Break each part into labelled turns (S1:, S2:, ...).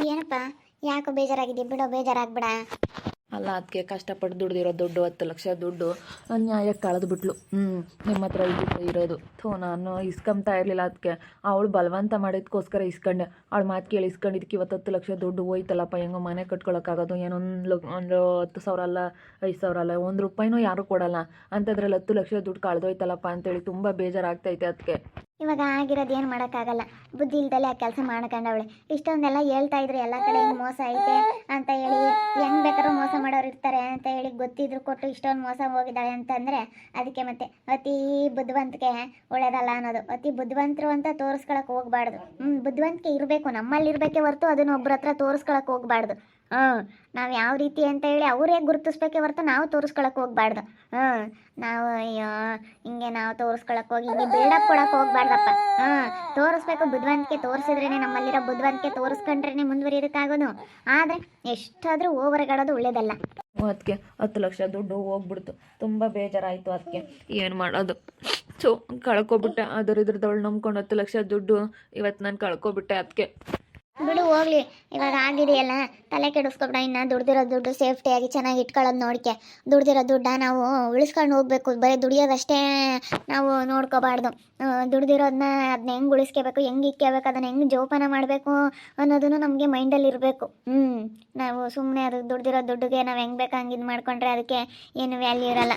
S1: ಏನಪ್ಪ, ಯಾಕೋ ಬೇಜಾರಾಗಿದೆ? ಬಿಡೋ, ಬೇಜಾರಾಗ್ಬಿಡ.
S2: ಅಲ್ಲ ಅದಕ್ಕೆ ಕಷ್ಟಪಟ್ಟು ದುಡ್ದಿರೋ ದುಡ್ಡು 10 ಲಕ್ಷ ದುಡ್ಡು ನ್ಯಾಯಕ್ಕೆ ಕಳೆದು ಬಿಟ್ಲು. ನಿಮ್ಮ ಹತ್ರ ಇರೋದು ನಾನು ಇಸ್ಕೊಂತಾ ಇರಲಿಲ್ಲ. ಅದಕ್ಕೆ ಅವಳು ಬಲವಂತ ಮಾಡಿದ್ಕೋಸ್ಕರ ಇಸ್ಕೊಂಡೆ. ಅವಳು ಮಾತು ಕೇಳಿ ಇಸ್ಕೊಂಡಿದ್ದಕ್ಕೆ ಇವತ್ತು 10 ಲಕ್ಷ ದುಡ್ಡು ಹೋಯ್ತಲ್ಲಪ್ಪ. ಹೆಂಗೋ ಮನೆ ಕಟ್ಕೊಳಕ್ಕಾಗೋದು? ಒಂದು 10,000 ಅಲ್ಲ, 5,000 ಅಲ್ಲ, 1 ರೂಪಾಯಿನೂ ಯಾರೂ ಕೊಡಲ್ಲ ಅಂಥದ್ರಲ್ಲಿ 10 ಲಕ್ಷ ದುಡ್ಡು ಕಳೆದೋಯ್ತಲ್ಲಪ್ಪ ಅಂತೇಳಿ ತುಂಬ ಬೇಜಾರಾಗ್ತೈತೆ. ಅದಕ್ಕೆ
S1: ಇವಾಗ ಆಗಿರೋದು ಏನು ಮಾಡೋಕ್ಕಾಗಲ್ಲ. ಬುದ್ಧಿ ಇಲ್ದಲೆ ಆ ಕೆಲಸ ಮಾಡ್ಕೊಂಡವಳೆ. ಇಷ್ಟೊಂದೆಲ್ಲ ಹೇಳ್ತಾ ಇದ್ರು ಎಲ್ಲ ಕಡೆ ಹಿಂಗೆ ಮೋಸ ಐತೆ ಅಂತ ಹೇಳಿ, ಹೆಂಗೆ ಬೇಕಾದ್ರೂ ಮೋಸ ಮಾಡೋರು ಇರ್ತಾರೆ ಅಂತ ಹೇಳಿ ಗೊತ್ತಿದ್ರು ಕೊಟ್ಟು ಇಷ್ಟೊಂದು ಮೋಸ ಹೋಗಿದ್ದಾಳೆ ಅಂತಂದರೆ ಅದಕ್ಕೆ ಮತ್ತೆ ಅತಿ ಬುದ್ಧಿವಂತಿಕೆ ಒಳ್ಳೇದಲ್ಲ ಅನ್ನೋದು. ಅತಿ ಬುದ್ಧಿವಂತರು ಅಂತ ತೋರಿಸ್ಕೊಳಕ್ಕೆ ಹೋಗ್ಬಾರ್ದು. ಬುದ್ಧಿವಂತಿಕೆ ಇರಬೇಕು, ನಮ್ಮಲ್ಲಿ ಇರಬೇಕೆ ಹೊರತು ಅದನ್ನ ಒಬ್ಬರ ಹತ್ರ ತೋರಿಸ್ಕೊಳಕ್ಕೆ ಹೋಗ್ಬಾರ್ದು. ನಾವು ಯಾವ ರೀತಿ ಅಂತ ಹೇಳಿ ಅವರೇ ಗುರುತಿಸ್ಬೇಕೆ ಹೊರತು ನಾವು ತೋರಿಸ್ಕೊಳಕ್ಕೆ ಹೋಗ್ಬಾರ್ದು. ನಾವು ಅಯ್ಯೋ ಹಿಂಗೆ ನಾವು ತೋರಿಸ್ಕೊಳಕ್ಕೆ ಹೋಗಿ ಹಿಂಗೆ ಬಿಲ್ಡಪ್ ಕೊಡಕ್ಕೆ ಹೋಗ್ಬಾರ್ದಪ್ಪ. ತೋರಿಸ್ಬೇಕು, ಬುದ್ಧಿವಂತಿಕೆ ತೋರಿಸಿದ್ರೇ, ನಮ್ಮಲ್ಲಿರೋ ಬುದ್ಧಿವಂತಿಕೆ ತೋರಿಸ್ಕೊಂಡ್ರೇ ಮುಂದುವರಿಯೋದಕ್ಕಾಗೋದು. ಆದರೆ ಎಷ್ಟಾದರೂ ಓವರ್ಗಾಡೋದು ಒಳ್ಳೇದಲ್ಲ.
S2: ಅದಕ್ಕೆ 10 ಲಕ್ಷ ದುಡ್ಡು ಹೋಗ್ಬಿಡ್ತು. ತುಂಬ ಬೇಜಾರಾಯಿತು. ಅದಕ್ಕೆ ಏನು ಮಾಡೋದು? ಸೊ ಕಳ್ಕೊಬಿಟ್ಟೆ. ಇದ್ರದವಳು ನಂಬ್ಕೊಂಡು 10 ಲಕ್ಷ ದುಡ್ಡು ಇವತ್ತು ನಾನು ಕಳ್ಕೊಬಿಟ್ಟೆ. ಅದಕ್ಕೆ
S1: ಬಿಡು, ಹೋಗ್ಲಿ. ಇವಾಗ ಆಗಿದೆಯಲ್ಲ, ತಲೆ ಕೆಡಿಸ್ಕೊಬೇಡ. ಇನ್ನು ದುಡ್ದಿರೋ ದುಡ್ಡು ಸೇಫ್ಟಿಯಾಗಿ ಚೆನ್ನಾಗಿ ಇಟ್ಕೊಳ್ಳೋದು ನೋಡಿಕೆ. ದುಡ್ದಿರೋ ದುಡ್ಡ ನಾವು ಉಳಿಸ್ಕೊಂಡು ಹೋಗ್ಬೇಕು. ಬರೀ ದುಡಿಯೋದಷ್ಟೇ ನಾವು ನೋಡ್ಕೋಬಾರ್ದು. ದುಡ್ದಿರೋದನ್ನ ಅದನ್ನ ಹೆಂಗೆ ಉಳಿಸ್ಕೋಬೇಕು, ಹೆಂಗೆ ಇಕ್ಕೋಬೇಕು, ಅದನ್ನು ಹೆಂಗೆ ಜೋಪಾನ ಮಾಡಬೇಕು ಅನ್ನೋದನ್ನು ನಮಗೆ ಮೈಂಡಲ್ಲಿ ಇರಬೇಕು. ನಾವು ಸುಮ್ಮನೆ ಅದು ದುಡ್ದಿರೋ ದುಡ್ಡಿಗೆ ನಾವು ಹೆಂಗೆ ಬೇಕು ಹಂಗೆ ಇದು ಮಾಡ್ಕೊಂಡ್ರೆ ಅದಕ್ಕೆ ಏನು ವ್ಯಾಲ್ಯೂ ಇರಲ್ಲ.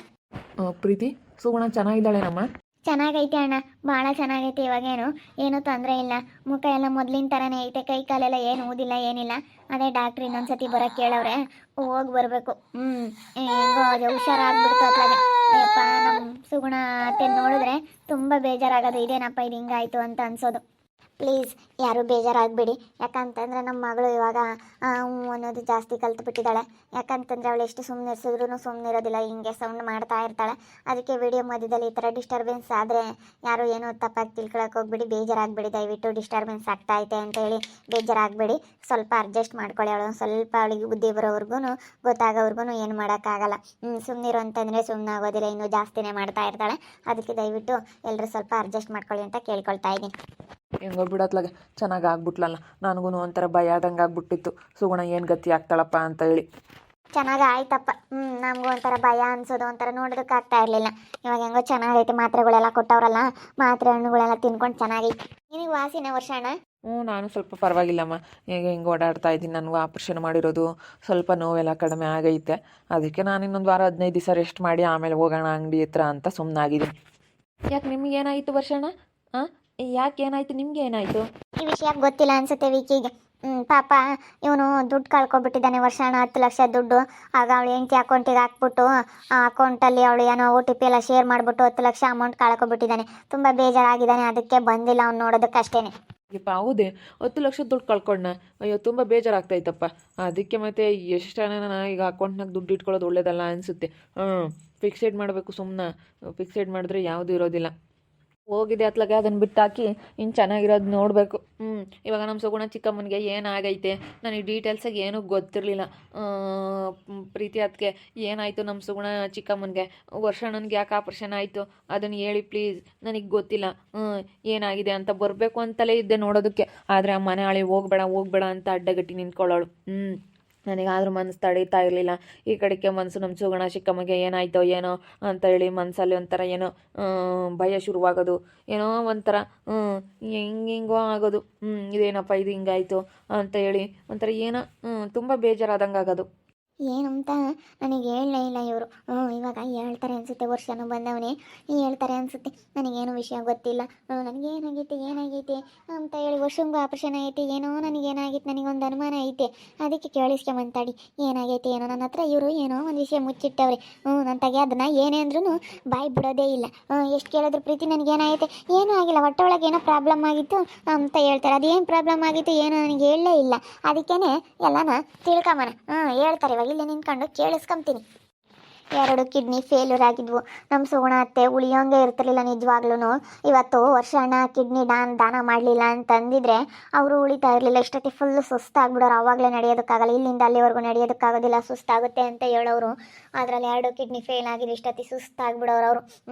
S2: ಪ್ರೀತಿ, ಸುಗುಣ ಚೆನ್ನಾಗಿದ್ದಾಳೆ ನಮ್ಮ?
S1: ಚೆನ್ನಾಗೈತೆ ಅಣ್ಣ, ಭಾಳ ಚೆನ್ನಾಗೈತೆ. ಇವಾಗೇನು ಏನೂ ತೊಂದರೆ ಇಲ್ಲ. ಮುಖ ಎಲ್ಲ ಮೊದಲಿನ ಥರನೇ ಐತೆ. ಕೈ ಕಾಲೆಲ್ಲ ಏನು ಊದಿಲ್ಲ, ಏನಿಲ್ಲ. ಅದೇ ಡಾಕ್ಟ್ರ್ ಇನ್ನೊಂದ್ಸತಿ ಬರೋಕ್ಕೆ ಕೇಳವ್ರೆ, ಹೋಗಿ ಬರಬೇಕು. ಹೆಂಗೋ ಅದು ಹುಷಾರಾಗ್ಬಿಡ್ತು. ಅತ್ಲಾಗೆ ಅಯ್ಯಪ್ಪ, ನಮ್ಮ ಸುಗುಣ ಅತ್ತೆ ನೋಡಿದ್ರೆ ತುಂಬ ಬೇಜಾರಾಗೋದು. ಇದೇನಪ್ಪ ಇದು ಹಿಂಗಾಯ್ತು ಅಂತ ಅನ್ಸೋದು. ಪ್ಲೀಸ್ ಯಾರೂ ಬೇಜಾರಾಗಬೇಡಿ. ಯಾಕಂತಂದರೆ ನಮ್ಮ ಮಗಳು ಇವಾಗ ಅನ್ನೋದು ಜಾಸ್ತಿ ಕಲ್ತ್ಬಿಟ್ಟಿದ್ದಾಳೆ. ಯಾಕಂತಂದರೆ ಅವಳು ಎಷ್ಟು ಸುಮ್ಮನಿರಿಸಿದ್ರು ಸುಮ್ಮನಿರೋದಿಲ್ಲ, ಹಿಂಗೆ ಸೌಂಡ್ ಮಾಡ್ತಾ ಇರ್ತಾಳೆ. ಅದಕ್ಕೆ ವಿಡಿಯೋ ಮಧ್ಯದಲ್ಲಿ ಈ ಥರ ಡಿಸ್ಟರ್ಬೆನ್ಸ್ ಆದರೆ ಯಾರು ಏನೋ ತಪ್ಪಾಗಿ ತಿಳ್ಕೊಳಕ್ಕೆ ಹೋಗ್ಬಿಡಿ, ಬೇಜಾರಾಗಬೇಡಿ. ದಯವಿಟ್ಟು ಡಿಸ್ಟರ್ಬೆನ್ಸ್ ಆಗ್ತಾ ಐತೆ ಅಂತೇಳಿ ಬೇಜಾರಾಗಬೇಡಿ. ಸ್ವಲ್ಪ ಅಡ್ಜಸ್ಟ್ ಮಾಡ್ಕೊಳ್ಳಿ. ಅವಳು ಸ್ವಲ್ಪ ಅವಳಿಗೆ ಬುದ್ಧಿ ಬರೋವರೆಗೂ ಗೊತ್ತಾಗೋವರೆಗೂ ಏನು ಮಾಡೋಕ್ಕಾಗಲ್ಲ. ಸುಮ್ಮನಿರು ಅಂತಂದರೆ ಸುಮ್ಮನಾಗೋದಿಲ್ಲ, ಇನ್ನೂ ಜಾಸ್ತಿನೇ ಮಾಡ್ತಾ ಇರ್ತಾಳೆ. ಅದಕ್ಕೆ ದಯವಿಟ್ಟು ಎಲ್ಲರೂ ಸ್ವಲ್ಪ ಅಡ್ಜಸ್ಟ್ ಮಾಡ್ಕೊಳ್ಳಿ ಅಂತ ಕೇಳ್ಕೊಳ್ತಾ ಇದ್ದೀನಿ.
S2: ಹೆಂಗೋ ಬಿಡತ್ಲಾಗೆ ಚೆನ್ನಾಗಿ ಆಗ್ಬಿಟ್ಲಲ್ಲ. ನನಗೂ ಒಂಥರ ಭಯ ಆದಂಗೆ ಆಗ್ಬಿಟ್ಟಿತ್ತು, ಸುಗುಣ ಏನು ಗತಿ ಆಗ್ತಾಳಪ್ಪ ಅಂತ ಹೇಳಿ.
S1: ಚೆನ್ನಾಗಿ ಆಯ್ತಪ್ಪ. ನಮಗೂ ಒಂಥರ ಭಯ ಅನ್ಸೋದು, ಒಂಥರ ನೋಡೋದಕ್ಕೆ ಆಗ್ತಾ ಇರಲಿಲ್ಲ. ಇವಾಗ ಹೆಂಗೋ ಚೆನ್ನಾಗೈತೆ. ಮಾತ್ರೆಗಳೆಲ್ಲ ಕೊಟ್ಟವ್ರಲ್ಲ, ಮಾತ್ರೆ ಹಣ್ಣುಗಳೆಲ್ಲ ತಿನ್ಕೊಂಡು ಚೆನ್ನಾಗೈತೆ. ನಿನಗೆ ವಾಸಿನ ವರ್ಷಣ?
S2: ನಾನು ಸ್ವಲ್ಪ ಪರವಾಗಿಲ್ಲಮ್ಮ. ಈಗ ಹಿಂಗೆ ಓಡಾಡ್ತಾ ಇದ್ದೀನಿ. ನನಗೂ ಆಪ್ರೇಷನ್ ಮಾಡಿರೋದು ಸ್ವಲ್ಪ ನೋವೆಲ್ಲ ಕಡಿಮೆ ಆಗೈತೆ. ಅದಕ್ಕೆ ನಾನು ಇನ್ನೊಂದು ವಾರ 15 ದಿವಸ ರೆಸ್ಟ್ ಮಾಡಿ ಆಮೇಲೆ ಹೋಗೋಣ ಅಂಗಡಿ ಹತ್ರ ಅಂತ ಸುಮ್ಮನಾಗಿದ್ದೀನಿ. ಯಾಕೆ ನಿಮ್ಗೆ ಏನಾಯಿತು ವರ್ಷಣ? ಯಾಕೆ ಏನಾಯಿತು? ನಿಮ್ಗೆ ಏನಾಯಿತು?
S1: ಈ ವಿಷಯ ಗೊತ್ತಿಲ್ಲ ಅನ್ಸುತ್ತೆ ವಿಕಿಗೆ. ಪಾಪ ಇವನು ದುಡ್ಡು ಕಳ್ಕೊಬಿಟ್ಟಿದ್ದಾನೆ ವರ್ಷಣ, 10 ಲಕ್ಷ ದುಡ್ಡು. ಆಗ ಅವಳು ಹೆಂಡತಿ ಅಕೌಂಟಿಗೆ ಹಾಕ್ಬಿಟ್ಟು ಆ ಅಕೌಂಟಲ್ಲಿ ಅವಳು ಏನೋ OTP ಎಲ್ಲ ಶೇರ್ ಮಾಡಿಬಿಟ್ಟು 10 ಲಕ್ಷ ಅಮೌಂಟ್ ಕಳ್ಕೊಬಿಟ್ಟಿದ್ದಾನೆ. ತುಂಬ ಬೇಜಾರಾಗಿದ್ದಾನೆ. ಅದಕ್ಕೆ ಬಂದಿಲ್ಲ ಅವ್ನು ನೋಡೋದಕ್ಕಷ್ಟೇ.
S2: ಯಪ್ಪ ಹೌದೇ? 10 ಲಕ್ಷ ದುಡ್ಡು ಕಳ್ಕೊಂಡ? ಅಯ್ಯೋ ತುಂಬ ಬೇಜಾರಾಗ್ತಾಯಿತ್ತಪ್ಪ. ಅದಕ್ಕೆ ಮತ್ತೆ ಎಷ್ಟು ಜನ ಈಗ ಅಕೌಂಟ್ನಾಗ ದುಡ್ಡು ಇಟ್ಕೊಳ್ಳೋದು ಒಳ್ಳೇದಲ್ಲ ಅನಿಸುತ್ತೆ. ಫಿಕ್ಸೆಡ್ ಮಾಡಬೇಕು. ಸುಮ್ಮನೆ ಫಿಕ್ಸೆಡ್ ಮಾಡಿದ್ರೆ ಯಾವುದೂ ಇರೋದಿಲ್ಲ. ಹೋಗಿದೆ ಅತ್ಲಾಗೆ ಅದನ್ನು ಬಿಟ್ಟಾಕಿ ಇನ್ನು ಚೆನ್ನಾಗಿರೋದು ನೋಡಬೇಕು. ಇವಾಗ ನಮ್ಮ ಸುಗುಣ ಚಿಕ್ಕಮ್ಮನಿಗೆ ಏನಾಗೈತೆ ನನಗೆ ಡೀಟೇಲ್ಸಾಗಿ ಏನೂ ಗೊತ್ತಿರಲಿಲ್ಲ. ಪ್ರೀತಿ ಅದಕ್ಕೆ ಏನಾಯಿತು ನಮ್ಮ ಸುಗುಣ ಚಿಕ್ಕಮ್ಮನಿಗೆ? ವರ್ಷಣ್ಣನಿಗೆ ಯಾಕೆ ಆಪ್ರೇಷನ್ ಆಯಿತು ಅದನ್ನು ಹೇಳಿ ಪ್ಲೀಸ್, ನನಗೆ ಗೊತ್ತಿಲ್ಲ ಏನಾಗಿದೆ ಅಂತ. ಬರಬೇಕು ಅಂತಲೇ ಇದ್ದೆ ನೋಡೋದಕ್ಕೆ. ಆದರೆ ಆ ಮನೆ ಹಾಳಿ ಹೋಗಬೇಡ ಅಂತ ಅಡ್ಡಗಟ್ಟಿ ನಿಂತ್ಕೊಳ್ಳೋಳು. ನನಗಾದ್ರೂ ಮನಸ್ಸು ತಡೀತಾ ಇರಲಿಲ್ಲ. ಈ ಕಡೆಗೆ ಮನಸ್ಸು ನಮ್ಮ ಸುಗುಣ ಚಿಕ್ಕಮ್ಮಗೆ ಏನಾಯ್ತೋ ಏನೋ ಅಂತ ಹೇಳಿ ಮನಸ್ಸಲ್ಲಿ ಒಂಥರ ಏನೋ ಭಯ ಶುರುವಾಗೋದು. ಏನೋ ಒಂಥರ ಹಿಂಗೋ ಆಗೋದು. ಇದೇನಪ್ಪ ಇದು ಹಿಂಗಾಯಿತು ಅಂತ ಹೇಳಿ ಒಂಥರ ಏನೋ ತುಂಬ ಬೇಜಾರಾದಂಗೆ ಆಗೋದು.
S1: ಏನಂತ ನನಗೆ ಹೇಳಲೇ ಇಲ್ಲ ಇವರು. ಇವಾಗ ಹೇಳ್ತಾರೆ ಅನಿಸುತ್ತೆ. ವರ್ಷನೂ ಬಂದವನೇ ಹೇಳ್ತಾರೆ ಅನಿಸುತ್ತೆ. ನನಗೇನು ವಿಷಯ ಗೊತ್ತಿಲ್ಲ. ಏನಾಗೈತೆ ಅಂತ ಹೇಳಿ ವರ್ಷಂಗೂ ಆಪ್ರೇಷನ್ ಆಗೈತೆ ಏನೋ. ನನಗೇನಾಗಿತ್ತು, ನನಗೊಂದು ಅನುಮಾನ ಐತೆ. ಅದಕ್ಕೆ ಕೇಳಿಸ್ಕೊಂಬಂತಾಡಿ ಏನಾಗೈತೆ ಏನೋ. ನನ್ನ ಹತ್ರ ಇವರು ಏನೋ ಒಂದು ವಿಷಯ ಮುಚ್ಚಿಟ್ಟವ್ರೆ. ನನ್ನ ತಗೆ ಅದನ್ನು ಏನೇ ಅಂದ್ರೂ ಬಾಯಿ ಬಿಡೋದೇ ಇಲ್ಲ. ಎಷ್ಟು ಕೇಳಿದ್ರು ಪ್ರೀತಿ ನನಗೇನಾಗೈತೆ, ಏನೂ ಆಗಿಲ್ಲ, ಹೊಟ್ಟೆ ಒಳಗೆ ಏನೋ ಪ್ರಾಬ್ಲಮ್ ಆಗಿತ್ತು ಅಂತ ಹೇಳ್ತಾರೆ. ಅದೇನು ಪ್ರಾಬ್ಲಮ್ ಆಗಿತ್ತು ಏನೋ ನನಗೆ ಹೇಳಲೇ ಇಲ್ಲ. ಅದಕ್ಕೇ ಎಲ್ಲನ ತಿಳ್ಕೊಂಬನ ಹೇಳ್ತಾರೆ. ಇವಾಗ ಇಲ್ಲೇ ನಿಂತ್ಕೊಂಡು ಕೇಳಿಸ್ಕೊಂತೀನಿ. 2 ಕಿಡ್ನಿ ಫೇಲ್ಯೂರ್ ಆಗಿದ್ವು. ನಮ್ಮ ಸುಗುಣ ಅತ್ತೆ ಉಳಿಯೋಂಗೆ ಇರ್ತಿರ್ಲಿಲ್ಲ ನಿಜವಾಗ್ಲೂ. ಇವತ್ತು ವರ್ಷಾನ ಕಿಡ್ನಿ ದಾನ ಮಾಡಲಿಲ್ಲ ಅಂತಂದಿದ್ರೆ ಅವರು ಉಳಿತಾ ಇರಲಿಲ್ಲ. ಇಷ್ಟೊತ್ತಿ ಫುಲ್ಲು ಸುಸ್ತಾಗ್ಬಿಡೋರು. ಆವಾಗಲೇ ನಡೆಯೋದಕ್ಕಾಗಲ್ಲ, ಇಲ್ಲಿಂದ ಅಲ್ಲಿವರೆಗೂ ನಡೆಯೋದಕ್ಕಾಗೋದಿಲ್ಲ, ಸುಸ್ತಾಗುತ್ತೆ ಅಂತ ಹೇಳೋರು. ಅದರಲ್ಲಿ 2 ಕಿಡ್ನಿ ಫೇಲ್ ಆಗಿದ್ದು ಇಷ್ಟೊತ್ತಿ ಸುಸ್ತಾಗ್ಬಿಡೋರು ಅವರು.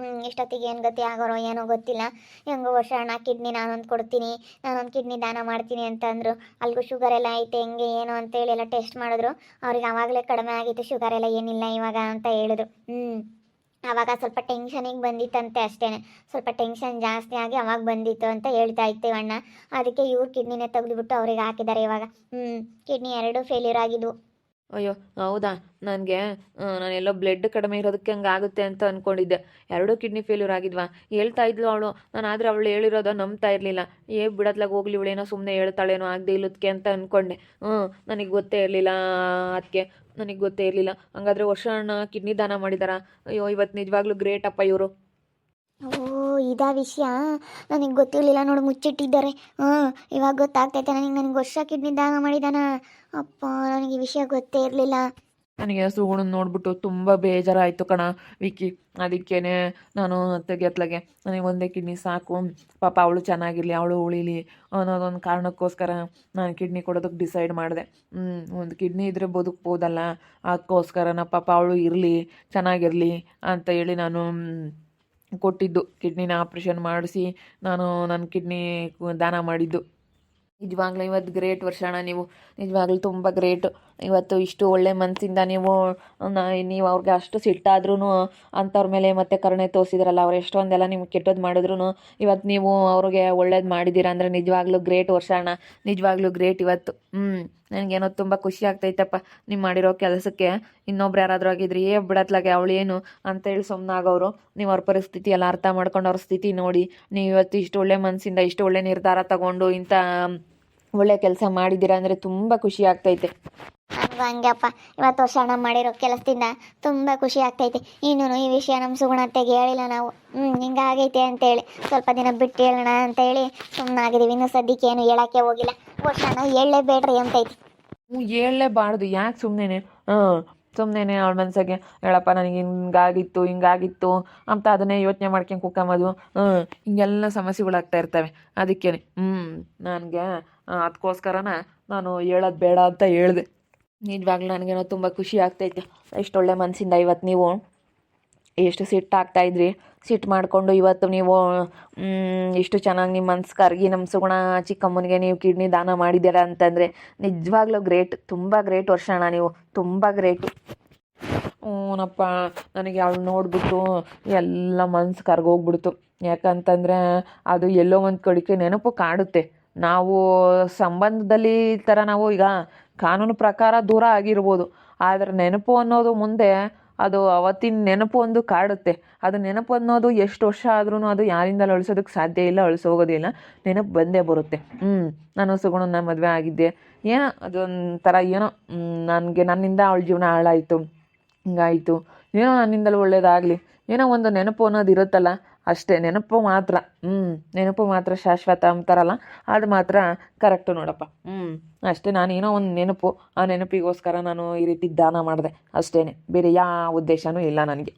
S1: ಇಷ್ಟೊತ್ತಿಗೆ ಏನು ಗತಿ ಆಗೋರೋ ಏನೋ ಗೊತ್ತಿಲ್ಲ. ಹೆಂಗೋ ವರ್ಷಾನ ಕಿಡ್ನಿ ನಾನೊಂದು ಕೊಡ್ತೀನಿ, ನಾನೊಂದು ಕಿಡ್ನಿ ದಾನ ಮಾಡ್ತೀನಿ ಅಂತಂದರು. ಅಲ್ಲಿಗೂ ಶುಗರ್ ಎಲ್ಲ ಐತೆ ಹೆಂಗೆ ಏನು ಅಂತೇಳಿ ಎಲ್ಲ ಟೆಸ್ಟ್ ಮಾಡಿದ್ರು. ಅವ್ರಿಗೆ ಆವಾಗಲೇ ಕಡಿಮೆ ಆಗಿತ್ತು, ಶುಗರ್ ಎಲ್ಲ ಏನಿಲ್ಲ ಇವಾಗ ಅಂತ ಹೇಳಿದ್ರು. ಆವಾಗ ಸ್ವಲ್ಪ ಟೆನ್ಷನಿಗೆ ಬಂದಿತ್ತಂತೆ ಅಷ್ಟೇ, ಸ್ವಲ್ಪ ಟೆನ್ಷನ್ ಜಾಸ್ತಿ ಆಗಿ ಅವಾಗ ಬಂದಿತ್ತು ಅಂತ ಹೇಳ್ತಾ ಇತ್ತು ಅಣ್ಣ. ಅದಕ್ಕೆ ಇವ್ರು ಕಿಡ್ನಿನೇ ತೆಗೆದುಬಿಟ್ಟು ಅವ್ರಿಗೆ ಹಾಕಿದ್ದಾರೆ ಇವಾಗ. ಕಿಡ್ನಿ 2 ಫೇಲ್ಯೂರ್ ಆಗಿದ್ವು.
S2: ಅಯ್ಯೋ ಹೌದಾ, ನನಗೆ ನಾನೆಲ್ಲೋ ಬ್ಲಡ್ ಕಡಿಮೆ ಇರೋದಕ್ಕೆ ಹಂಗೆ ಆಗುತ್ತೆ ಅಂತ ಅಂದ್ಕೊಂಡಿದ್ದೆ. 2 ಕಿಡ್ನಿ ಫೇಲ್ಯೂರ್ ಆಗಿದ್ವಾ ಹೇಳ್ತಾ ಇದ್ಲು ಅವಳು. ನಾನು ಆದರೆ ಅವಳು ಹೇಳಿರೋದು ನಂಬ್ತಾ ಇರಲಿಲ್ಲ. ಬಿಡತ್ಲಾಗ ಹೋಗ್ಲಿ ಇವಳೇನೋ ಸುಮ್ಮನೆ ಹೇಳ್ತಾಳೇನೋ ಆಗದೆ ಇಲ್ಲದಕ್ಕೆ ಅಂತ ಅಂದ್ಕೊಂಡೆ. ನನಗೆ ಗೊತ್ತೇ ಇರಲಿಲ್ಲ ಅದಕ್ಕೆ, ನನಗೆ ಗೊತ್ತೇ ಇರಲಿಲ್ಲ. ಹಂಗಾದ್ರೆ ವರ್ಷನ ಕಿಡ್ನಿ ದಾನ ಮಾಡಿದಾರಾ? ಅಯ್ಯೋ ಇವತ್ತು ನಿಜವಾಗ್ಲೂ ಗ್ರೇಟ್ ಅಪ್ಪ ಇವರು.
S1: ಓ ಇದಾ ವಿಷಯ, ನನಗೆ ಗೊತ್ತಿರಲಿಲ್ಲ ನೋಡು, ಮುಚ್ಚಿಟ್ಟಿದ್ದಾರೆ. ಇವಾಗ ಗೊತ್ತಾಗ್ತೈತೆ ನನಗೆ ವರ್ಷ ಕಿಡ್ನಿ ದಾನ ಮಾಡಿದಾನ. ಅಪ್ಪ ನನಗೆ ಈ ವಿಷಯ ಗೊತ್ತೇ ಇರಲಿಲ್ಲ.
S2: ನನಗೆ ಸುಗುಣನ ನೋಡ್ಬಿಟ್ಟು ತುಂಬ ಬೇಜಾರಾಯಿತು ಕಣ ವಿಕ್ಕಿ. ಅದಕ್ಕೇನೆ ನಾನು ತೆಗೆತ್ಲಾಗೆ ನನಗೆ ಒಂದೇ ಕಿಡ್ನಿ ಸಾಕು, ಪಾಪ ಅವಳು ಚೆನ್ನಾಗಿರಲಿ, ಅವಳು ಉಳಿಲಿ ಅನ್ನೋದೊಂದು ಕಾರಣಕ್ಕೋಸ್ಕರ ನಾನು ಕಿಡ್ನಿ ಕೊಡೋದಕ್ಕೆ ಡಿಸೈಡ್ ಮಾಡಿದೆ. ಒಂದು ಕಿಡ್ನಿ ಇದ್ದರೆ ಬದುಕ್ಬೋದಲ್ಲ, ಅದಕ್ಕೋಸ್ಕರನ ಪಾಪ ಅವಳು ಇರಲಿ, ಚೆನ್ನಾಗಿರಲಿ ಅಂತ ಹೇಳಿ ನಾನು ಕೊಟ್ಟಿದ್ದು. ಕಿಡ್ನಿನ ಆಪ್ರೇಷನ್ ಮಾಡಿಸಿ ನಾನು ನನ್ನ ಕಿಡ್ನಿ ದಾನ ಮಾಡಿದ್ದು. ನಿಜವಾಗ್ಲೂ ಇವತ್ತು ಗ್ರೇಟ್ ವರ್ಷಾನ, ನೀವು ನಿಜವಾಗ್ಲೂ ತುಂಬ ಗ್ರೇಟು. ಇವತ್ತು ಇಷ್ಟು ಒಳ್ಳೆ ಮನಸ್ಸಿಂದ ನೀವು ಅವ್ರಿಗೆ ಅಷ್ಟು ಸಿಟ್ಟಾದ್ರೂ ಅಂಥವ್ರ ಮೇಲೆ ಮತ್ತೆ ಕರುಣೆ ತೋರಿಸಿದ್ರಲ್ಲ. ಅವ್ರು ಎಷ್ಟೊಂದೆಲ್ಲ ನಿಮ್ಗೆ ಕೆಟ್ಟದ್ದು ಮಾಡಿದ್ರು ಇವತ್ತು ನೀವು ಅವ್ರಿಗೆ ಒಳ್ಳೇದು ಮಾಡಿದ್ದೀರಾ ಅಂದರೆ ನಿಜವಾಗ್ಲೂ ಗ್ರೇಟ್ ವರ್ಷಾನ, ನಿಜವಾಗ್ಲೂ ಗ್ರೇಟ್ ಇವತ್ತು. ನನಗೇನೋ ತುಂಬ ಖುಷಿ ಆಗ್ತೈತಪ್ಪ ನೀವು ಮಾಡಿರೋ ಕೆಲಸಕ್ಕೆ. ಇನ್ನೊಬ್ರು ಯಾರಾದರೂ ಆಗಿದ್ರೆ ಬಿಡತ್ಲಾಗೆ ಅವಳು ಏನು ಅಂತೇಳಿ ಸುಮ್ಮನಾಗೋರು. ನೀವು ಅವ್ರ ಪರಿಸ್ಥಿತಿ ಎಲ್ಲ ಅರ್ಥ ಮಾಡ್ಕೊಂಡು ಅವ್ರ ಸ್ಥಿತಿ ನೋಡಿ ನೀವು ಇವತ್ತು ಇಷ್ಟು ಒಳ್ಳೆ ಮನಸ್ಸಿಂದ ಇಷ್ಟು ಒಳ್ಳೆ ನಿರ್ಧಾರ ತಗೊಂಡು ಇಂಥ ಒಳ್ಳೆ ಕೆಲಸ ಮಾಡಿದ್ದೀರಾ ಅಂದರೆ ತುಂಬ ಖುಷಿ ಆಗ್ತೈತೆ.
S1: ಹಂಗಪ್ಪ, ಇವತ್ತು ವರ್ಷಾನ ಮಾಡಿರೋ ಕೆಲಸದಿಂದ ತುಂಬ ಖುಷಿ ಆಗ್ತೈತೆ. ಇನ್ನೂ ಈ ವಿಷಯ ನಮ್ಮ ಸುಗುಣತ್ತೆಗೆ ಹೇಳಿಲ್ಲ ನಾವು. ಹಿಂಗಾಗೈತೆ ಅಂತೇಳಿ ಸ್ವಲ್ಪ ದಿನ ಬಿಟ್ಟು ಹೇಳೋಣ ಅಂತೇಳಿ ಸುಮ್ಮನಾಗಿದ್ದೀವಿ. ಇನ್ನೂ ಸದ್ಯಕ್ಕೆ ಏನು ಹೇಳೋಕ್ಕೆ ಹೋಗಿಲ್ಲ. ವರ್ಷಾನ ಹೇಳಲೇಬೇಡ್ರಿ ಅಂತೈತಿ.
S2: ಹೇಳಲೇಬಾರ್ದು, ಯಾಕೆ ಸುಮ್ಮನೆ ಸುಮ್ಮನೆ ಅವಳ ಮನಸ್ಸಿಗೆ ಹೇಳಪ್ಪ ನನಗೆ ಹಿಂಗಾಗಿತ್ತು ಅಂತ ಅದನ್ನೇ ಯೋಚನೆ ಮಾಡ್ಕೊಂಡು ಕುಕ್ಕಂಬೋದು. ಹಿಂಗೆಲ್ಲ ಸಮಸ್ಯೆಗಳಾಗ್ತಾ ಇರ್ತವೆ. ಅದಕ್ಕೇ ನನಗೆ ಅದಕ್ಕೋಸ್ಕರನ ನಾನು ಹೇಳೋದು ಬೇಡ ಅಂತ ಹೇಳಿದೆ. ನಿಜವಾಗ್ಲೂ ನನಗೇನೋ ತುಂಬ ಖುಷಿ ಆಗ್ತೈತೆ. ಎಷ್ಟು ಒಳ್ಳೆ ಮನಸ್ಸಿಂದ ಇವತ್ತು ನೀವು ಎಷ್ಟು ಸಿಟ್ಟಾಗ್ತಾಯಿದ್ರಿ, ಸಿಟ್ಟು ಮಾಡಿಕೊಂಡು ಇವತ್ತು ನೀವು ಇಷ್ಟು ಚೆನ್ನಾಗಿ ನಿಮ್ಮ ಮನ್ಸು ಕರಗಿ ನಮ್ಮ ಸುಗುಣ ಚಿಕ್ಕಮ್ಮನಿಗೆ ನೀವು ಕಿಡ್ನಿ ದಾನ ಮಾಡಿದ್ದೀರಾ ಅಂತಂದರೆ ನಿಜವಾಗ್ಲೂ ಗ್ರೇಟ್, ತುಂಬ ಗ್ರೇಟ್ ವರ್ಷಾನ, ನೀವು ತುಂಬ ಗ್ರೇಟು. ಹ್ಞೂನಪ್ಪ, ನನಗೆ ಅವಳು ನೋಡಿಬಿಟ್ಟು ಎಲ್ಲ ಮನ್ಸು ಕರ್ಗೋಗ್ಬಿಡ್ತು. ಯಾಕಂತಂದರೆ ಅದು ಎಲ್ಲೋ ಒಂದು ಕಡೆಗೆ ನೆನಪು ಕಾಡುತ್ತೆ. ನಾವು ಸಂಬಂಧದಲ್ಲಿ ಈ ಥರ ನಾವು ಈಗ ಕಾನೂನು ಪ್ರಕಾರ ದೂರ ಆಗಿರ್ಬೋದು, ಆದರೆ ನೆನಪು ಅನ್ನೋದು ಮುಂದೆ ಅದು ಅವತ್ತಿನ ನೆನಪು ಒಂದು ಕಾಡುತ್ತೆ. ಅದು ನೆನಪು ಅನ್ನೋದು ಎಷ್ಟು ವರ್ಷ ಆದ್ರೂ ಅದು ಯಾರಿಂದಲೂ ಅಳಿಸೋದಕ್ಕೆ ಸಾಧ್ಯ ಇಲ್ಲ, ಅಳಿಸೋಗೋದಿಲ್ಲ. ನೆನಪು ಬಂದೇ ಬರುತ್ತೆ. ನಾನು ಸುಗುಣನ ಮದುವೆ ಆಗಿದ್ದೆ, ಏನೋ ಅದೊಂಥರ ಏನೋ ನನ್ನಿಂದ ಅವಳ ಜೀವನ ಹಾಳಾಯಿತು, ಹಿಂಗಾಯಿತು, ಏನೋ ನನ್ನಿಂದಲೂ ಒಳ್ಳೇದಾಗಲಿ, ಏನೋ ಒಂದು ನೆನಪು ಅನ್ನೋದು ಇರುತ್ತಲ್ಲ ಅಷ್ಟೇ. ನೆನಪು ಮಾತ್ರ ನೆನಪು ಮಾತ್ರ ಶಾಶ್ವತ ಅಂತಾರಲ್ಲ, ಅದು ಮಾತ್ರ ಕರೆಕ್ಟು ನೋಡಪ್ಪ. ಅಷ್ಟೇ, ನಾನೇನೋ ಒಂದು ನೆನಪು, ಆ ನೆನಪಿಗೋಸ್ಕರ ನಾನು ಈ ರೀತಿ ದಾನ ಮಾಡಿದೆ ಅಷ್ಟೇ, ಬೇರೆ ಯಾವ ಉದ್ದೇಶನೂ ಇಲ್ಲ ನನಗೆ.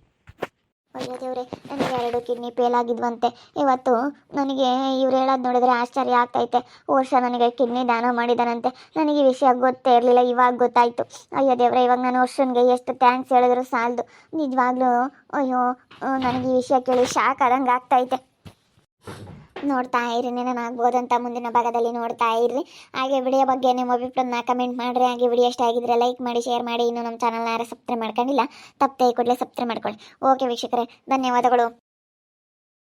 S1: ಅಯ್ಯೋ ದೇವ್ರೆ, ನನಗೆ 2 ಕಿಡ್ನಿ ಫೇಲ್ ಆಗಿದ್ವಂತೆ. ಇವತ್ತು ನನಗೆ ಇವ್ರು ಹೇಳೋದು ನೋಡಿದ್ರೆ ಆಶ್ಚರ್ಯ ಆಗ್ತೈತೆ. ವರ್ಷ ನನಗೆ ಕಿಡ್ನಿ ದಾನ ಮಾಡಿದಾನಂತೆ. ನನಗೆ ಈ ವಿಷಯ ಗೊತ್ತೇ ಇರಲಿಲ್ಲ, ಇವಾಗ ಗೊತ್ತಾಯಿತು. ಅಯ್ಯೋ ದೇವ್ರೆ, ಇವಾಗ ನಾನು ವರ್ಷನಿಗೆ ಎಷ್ಟು ಥ್ಯಾಂಕ್ಸ್ ಹೇಳಿದ್ರು ಸಾಲದು. ನಿಜವಾಗ್ಲೂ ಅಯ್ಯೋ, ನನಗೆ ಈ ವಿಷಯ ಕೇಳಿ ಶಾಕ್ ಆದಂಗೆ ಆಗ್ತೈತೆ. ನೋಡ್ತಾ ಇರಿ, ಏನಾಗ್ಬೋದಂತ ಮುಂದಿನ ಭಾಗದಲ್ಲಿ ನೋಡ್ತಾ ಇರ್ರಿ. ಹಾಗೆ ವಿಡಿಯೋ ಬಗ್ಗೆ ನಿಮ್ಮ ಅಭಿಪ್ರಾಯನ ಕಮೆಂಟ್ ಮಾಡಿರಿ. ಹಾಗೆ ವಿಡಿಯೋ ಇಷ್ಟ ಆಗಿದ್ರೆ ಲೈಕ್ ಮಾಡಿ, ಶೇರ್ ಮಾಡಿ. ಇನ್ನೂ ನಮ್ಮ ಚಾನಲ್ನ ಯಾರು ಸಬ್ಸ್ಕ್ರೈಬ್ ಮಾಡ್ಕೊಂಡಿಲ್ಲ ತಪ್ಪದೆ ಕೂಡಲೇ ಸಬ್ಸ್ಕ್ರೈಬ್ ಮಾಡ್ಕೊಳ್ಳಿ. ಓಕೆ ವೀಕ್ಷಕರೇ, ಧನ್ಯವಾದಗಳು.